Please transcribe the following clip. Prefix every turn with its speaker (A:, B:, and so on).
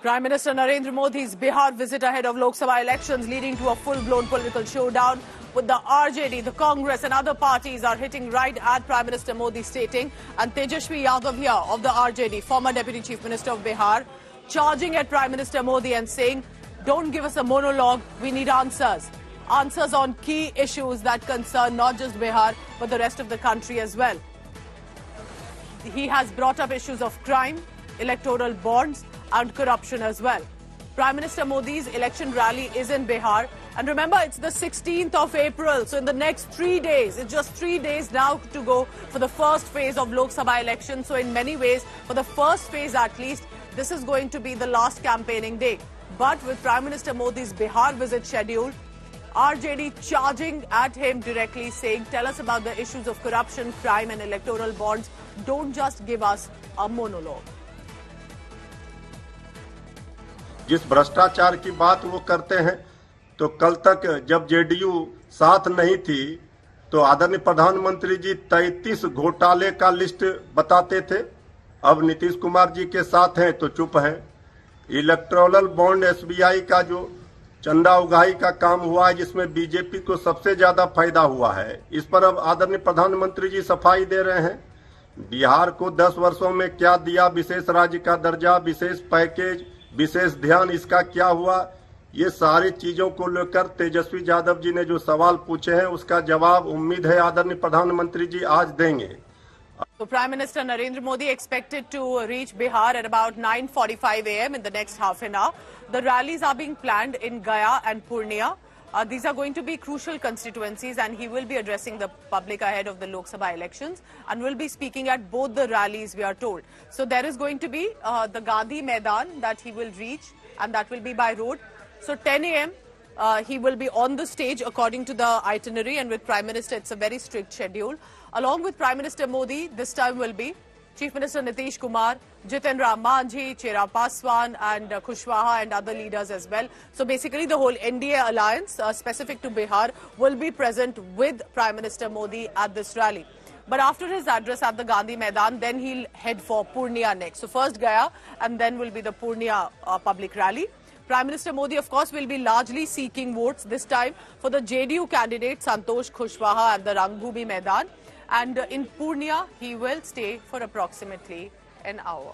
A: Prime Minister Narendra Modi's Bihar visit ahead of Lok Sabha elections leading to a full-blown political showdown with the RJD, the Congress and other parties are hitting right at Prime Minister Modi, stating, and Tejashwi Yadav here of the RJD, former Deputy Chief Minister of Bihar, charging at Prime Minister Modi and saying, don't give us a monologue, we need answers. Answers on key issues that concern not just Bihar but the rest of the country as well. He has brought up issues of crime, electoral bonds and corruption as well. Prime Minister Modi's election rally is in Bihar. And remember, it's the 16th of April. So in the next 3 days, it's just 3 days now to go for the first phase of Lok Sabha election. So in many ways, for the first phase at least, this is going to be the last campaigning day. But with Prime Minister Modi's Bihar visit scheduled, RJD charging at him directly, saying, tell us about the issues of corruption, crime and electoral bonds. Don't just give us a monologue.
B: जिस भ्रष्टाचार की बात वो करते हैं, तो कल तक जब जेडीयू साथ नहीं थी तो आदरणीय प्रधानमंत्री जी 33 घोटाले का लिस्ट बताते थे। अब नीतीश कुमार जी के साथ हैं तो चुप हैं। इलेक्टोरल बॉन्ड एसबीआई का जो चंदा उगाही का काम हुआ है, जिसमें बीजेपी को सबसे ज्यादा फायदा हुआ है, इस पर अब आदरणीय प्रधानमंत्री जी सफाई दे रहे हैं। बिहार को 10 वर्षों में क्या दिया, विशेष राज्य का दर्जा, विशेष पैकेज, विशेष ध्यान, इसका क्या हुआ, ये सारी चीजों को लेकर तेजस्वी यादव जी ने जो सवाल पूछे हैं उसका जवाब उम्मीद है आदरणीय प्रधानमंत्री जी आज देंगे।
A: So Prime Minister Narendra Modi expected to reach Bihar at about 9:45 a.m. in the next half an hour. The rallies are being planned in Gaya and Purnia. These are going to be crucial constituencies and he will be addressing the public ahead of the Lok Sabha elections and will be speaking at both the rallies, we are told. So there is going to be the Gandhi Maidan that he will reach, and that will be by road. So 10 a.m. He will be on the stage according to the itinerary, and with Prime Minister it's a very strict schedule. Along with Prime Minister Modi, this time will be Chief Minister Nitish Kumar, Jiten Ram Manjhi, Chirag Paswan and Kushwaha and other leaders as well. So basically the whole NDA alliance specific to Bihar will be present with Prime Minister Modi at this rally. But after his address at the Gandhi Maidan, then he'll head for Purnia next. So first Gaya and then will be the Purnia public rally. Prime Minister Modi, of course, will be largely seeking votes this time for the JDU candidate Santosh Kushwaha at the Rangbhoomi Maidan. And in Purnia, he will stay for approximately an hour.